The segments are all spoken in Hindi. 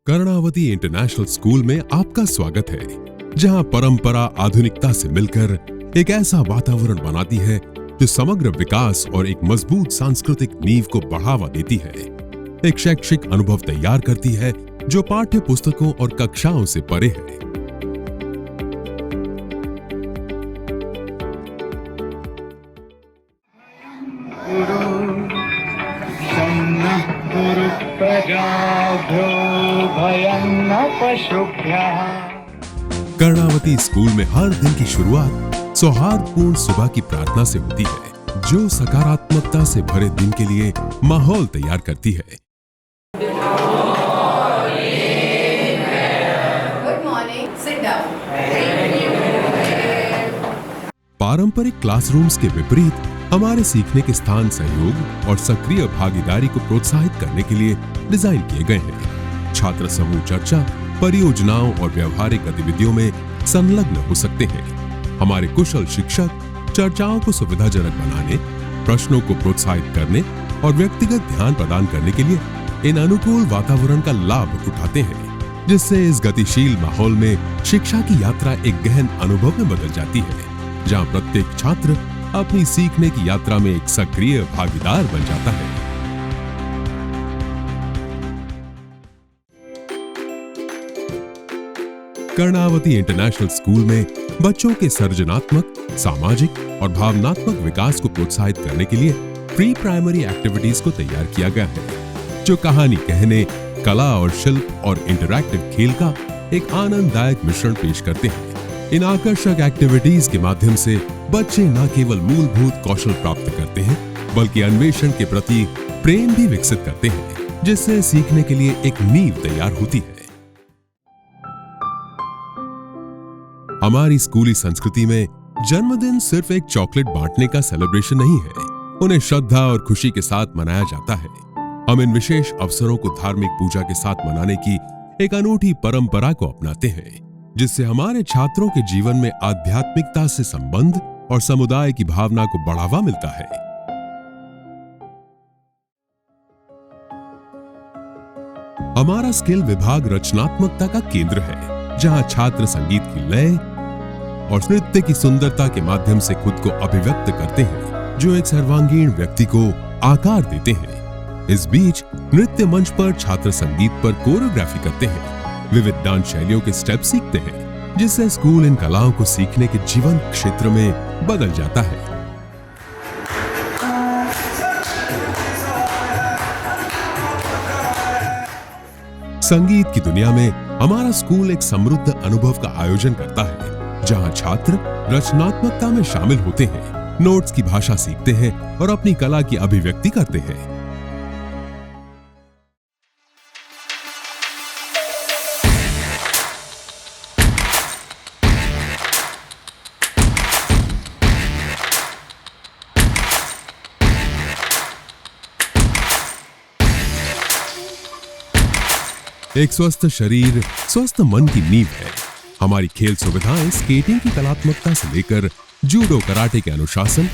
कर्णावती इंटरनेशनल स्कूल में आपका स्वागत है, जहां परंपरा आधुनिकता से मिलकर एक ऐसा वातावरण बनाती है जो समग्र विकास और एक मजबूत सांस्कृतिक नींव को बढ़ावा देती है। एक शैक्षिक अनुभव तैयार करती है जो पाठ्य पुस्तकों और कक्षाओं से परे है। कर्णावती स्कूल में हर दिन की शुरुआत सौहार्दपूर्ण सुबह की प्रार्थना से होती है, जो सकारात्मकता से भरे दिन के लिए माहौल तैयार करती है। Good morning. Sit down. पारंपरिक क्लासरूम्स के विपरीत हमारे सीखने के स्थान सहयोग और सक्रिय भागीदारी को प्रोत्साहित करने के लिए डिजाइन किए गए हैं। छात्र समूह चर्चा, परियोजनाओं और व्यवहारिक गतिविधियों में संलग्न हो सकते हैं। हमारे कुशल शिक्षक चर्चाओं को सुविधाजनक बनाने, प्रश्नों को प्रोत्साहित करने और व्यक्तिगत ध्यान प्रदान करने के लिए इन अनुकूल वातावरण का लाभ उठाते हैं, जिससे इस गतिशील माहौल में शिक्षा की यात्रा एक गहन अनुभव में बदल जाती है, जहां प्रत्येक छात्र अपनी सीखने की यात्रा में एक सक्रिय भागीदार बन जाता है। कर्णावती इंटरनेशनल स्कूल में बच्चों के सर्जनात्मक, सामाजिक और भावनात्मक विकास को प्रोत्साहित करने के लिए प्री प्राइमरी एक्टिविटीज को तैयार किया गया है, जो कहानी कहने, कला और शिल्प और इंटरैक्टिव खेल का एक आनंददायक मिश्रण पेश करते हैं। इन आकर्षक एक्टिविटीज के माध्यम से बच्चे न केवल मूलभूत कौशल प्राप्त करते हैं, बल्कि अन्वेषण के प्रति प्रेम भी विकसित करते हैं, जिससे सीखने के लिए एक नींव तैयार होती है। हमारी स्कूली संस्कृति में जन्मदिन सिर्फ एक चॉकलेट बांटने का सेलिब्रेशन नहीं है, उन्हें श्रद्धा और खुशी के साथ मनाया जाता है। हम इन विशेष अवसरों को धार्मिक पूजा के साथ मनाने की एक अनूठी परंपरा को अपनाते हैं, जिससे हमारे छात्रों के जीवन में आध्यात्मिकता से संबंध और समुदाय की भावना को बढ़ावा मिलता है। हमारा स्किल विभाग रचनात्मकता का केंद्र है, जहां छात्र संगीत की लय और नृत्य की सुंदरता के माध्यम से खुद को अभिव्यक्त करते हैं, जो एक सर्वांगीण व्यक्ति को आकार देते हैं। इस बीच नृत्य मंच पर छात्र संगीत पर कोरियोग्राफी करते हैं, विविध डांस शैलियों के स्टेप सीखते हैं, जिससे स्कूल इन कलाओं को सीखने के जीवन क्षेत्र में बदल जाता है। संगीत की दुनिया में हमारा स्कूल एक समृद्ध अनुभव का आयोजन करता है, जहां छात्र रचनात्मकता में शामिल होते हैं, नोट्स की भाषा सीखते हैं और अपनी कला की अभिव्यक्ति करते हैं। एक स्वस्थ शरीर स्वस्थ मन की नींव है। हमारी खेल सुविधाएं स्केटिंग की कलात्मकता से लेकर जूडो कराटे के अनुशासन,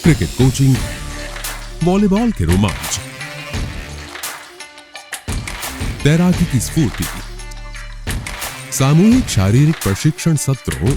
क्रिकेट कोचिंग, वॉलीबॉल के रोमांच, तैराकी की स्फूर्ति, सामूहिक शारीरिक प्रशिक्षण सत्रों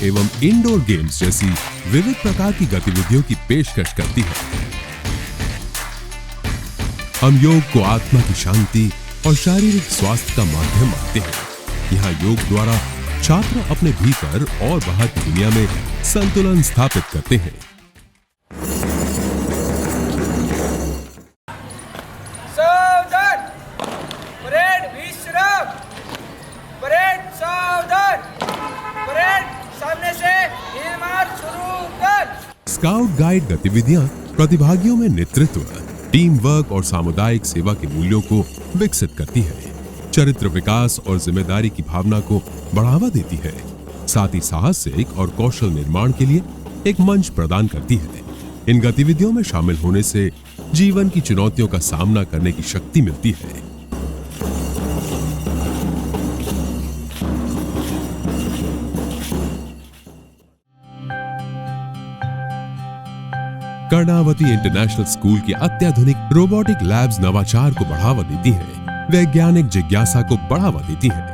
एवं इंडोर गेम्स जैसी विविध प्रकार की गतिविधियों की पेशकश करती है। हम योग को आत्मा की शांति और शारीरिक स्वास्थ्य का माध्यम मानते हैं। यहाँ योग द्वारा छात्र अपने भीतर और बाहर की दुनिया में संतुलन स्थापित करते हैं। सावधान! परेड विश्राम! परेड सावधान! परेड सामने से ढील मार्च शुरू कर! स्काउट गाइड गतिविधियां प्रतिभागियों में नेतृत्व, टीम वर्क और सामुदायिक सेवा के मूल्यों को विकसित करती है, चरित्र विकास और जिम्मेदारी की भावना को बढ़ावा देती है, साथ ही साहसिक और कौशल निर्माण के लिए एक मंच प्रदान करती है। इन गतिविधियों में शामिल होने से जीवन की चुनौतियों का सामना करने की शक्ति मिलती है। कर्णावती इंटरनेशनल स्कूल की अत्याधुनिक रोबोटिक लैब्स नवाचार को बढ़ावा देती हैं, वैज्ञानिक जिज्ञासा को बढ़ावा देती हैं।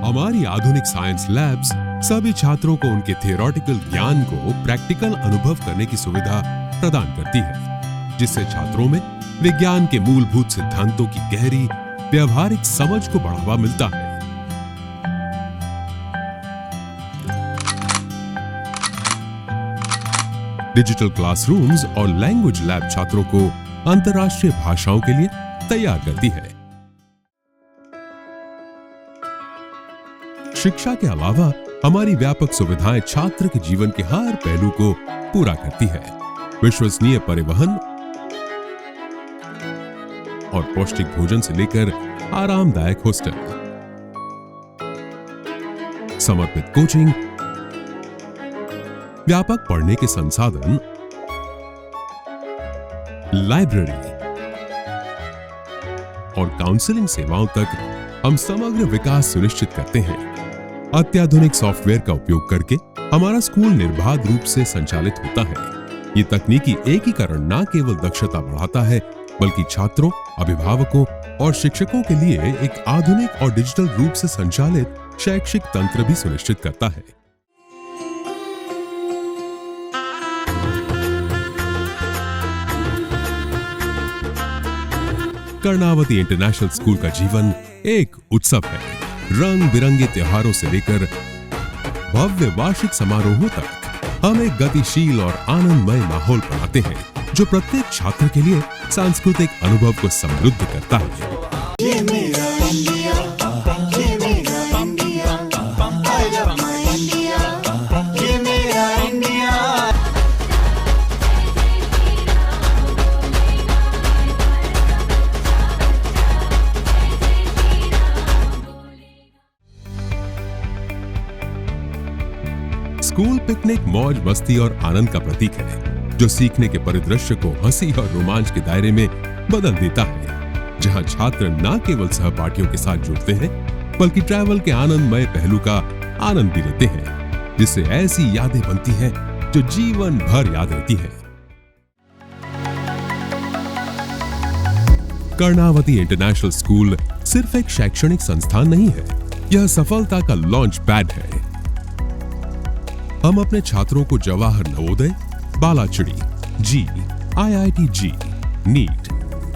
हमारी आधुनिक साइंस लैब्स सभी छात्रों को उनके थियोरेटिकल ज्ञान को प्रैक्टिकल अनुभव करने की सुविधा प्रदान करती है, जिससे छात्रों में विज्ञान के मूलभूत सिद्धांतों की गहरी व्यवहारिक समझ को बढ़ावा मिलता है। डिजिटल क्लासरूम्स और लैंग्वेज लैब छात्रों को अंतर्राष्ट्रीय भाषाओं के लिए तैयार करती है। शिक्षा के अलावा हमारी व्यापक सुविधाएं छात्र के जीवन के हर पहलू को पूरा करती है। विश्वसनीय परिवहन और पौष्टिक भोजन से लेकर आरामदायक हॉस्टल, समर्पित कोचिंग, व्यापक पढ़ने के संसाधन, लाइब्रेरी और काउंसलिंग सेवाओं तक हम समग्र विकास सुनिश्चित करते हैं। अत्याधुनिक सॉफ्टवेयर का उपयोग करके हमारा स्कूल निर्बाध रूप से संचालित होता है। ये तकनीकी एकीकरण न केवल दक्षता बढ़ाता है, बल्कि छात्रों, अभिभावकों और शिक्षकों के लिए एक आधुनिक और डिजिटल रूप से संचालित शैक्षिक तंत्र भी सुनिश्चित करता है। कर्णावती इंटरनेशनल स्कूल का जीवन एक उत्सव है। रंग बिरंगे त्योहारों से लेकर भव्य वार्षिक समारोहों तक हम एक गतिशील और आनंदमय माहौल बनाते हैं, जो प्रत्येक छात्र के लिए सांस्कृतिक अनुभव को समृद्ध करता है। ये मेरा इंडिया, ये मेरा India, I love my India, ये मेरा इंडिया। स्कूल पिकनिक मौज मस्ती और आनंद का प्रतीक है, जो सीखने के परिदृश्य को हंसी और रोमांच के दायरे में बदल देता है, जहां छात्र न केवल सहपाठियों के साथ जुड़ते हैं, बल्कि ट्रैवल के आनंदमय पहलू का आनंद भी लेते हैं, जिससे ऐसी यादें बनती हैं जो जीवन भर याद रहती हैं। कर्णावती इंटरनेशनल स्कूल सिर्फ एक शैक्षणिक संस्थान नहीं है, यह सफलता का लॉन्च पैड है। हम अपने छात्रों को Jawahar Navodaya, Balachadi, JEE, IIT JEE, NEET,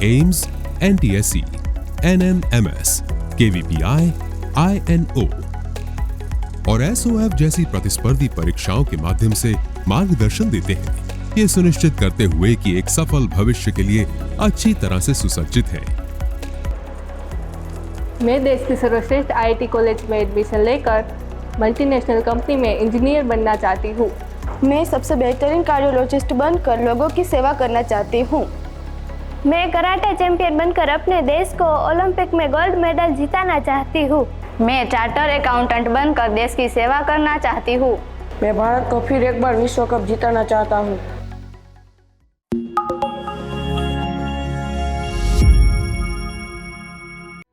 AIIMS, NTSE, NMMS, KVPI, INO और SOF जैसी प्रतिस्पर्धी परीक्षाओं के माध्यम से मार्गदर्शन देते हैं, ये सुनिश्चित करते हुए कि एक सफल भविष्य के लिए अच्छी तरह से सुसज्जित है। मैं देश की सर्वश्रेष्ठ IIT कॉलेज में एडमिशन लेकर मल्टीनेशनल कंपनी में इंजीनियर बनना चाहती हूँ। मैं सबसे बेहतरीन कार्डियोलॉजिस्ट बनकर लोगों की सेवा करना चाहती हूँ। मैं कराटे चैंपियन बनकर अपने देश को ओलंपिक में गोल्ड मेडल जिताना चाहती हूँ। मैं चार्टर अकाउंटेंट बनकर देश की सेवा करना चाहती हूँ। मैं भारत को फिर एक बार विश्व कप जिताना चाहता हूँ।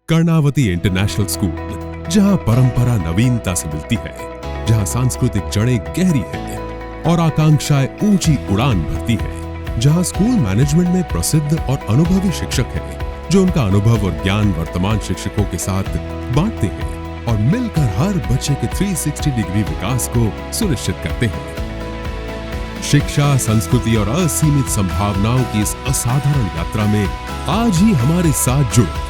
कर्णावती इंटरनेशनल स्कूल, जहां परंपरा नवीनता से मिलती है, जहां सांस्कृतिक जड़ें गहरी है और आकांक्षाएं ऊंची उड़ान भरती है, जहां स्कूल मैनेजमेंट में प्रसिद्ध और अनुभवी शिक्षक हैं, जो उनका अनुभव और ज्ञान वर्तमान शिक्षकों के साथ बांटते हैं और मिलकर हर बच्चे के 360 डिग्री विकास को सुनिश्चित करते हैं। शिक्षा, संस्कृति और असीमित संभावनाओं की इस असाधारण यात्रा में आज ही हमारे साथ जुड़ो।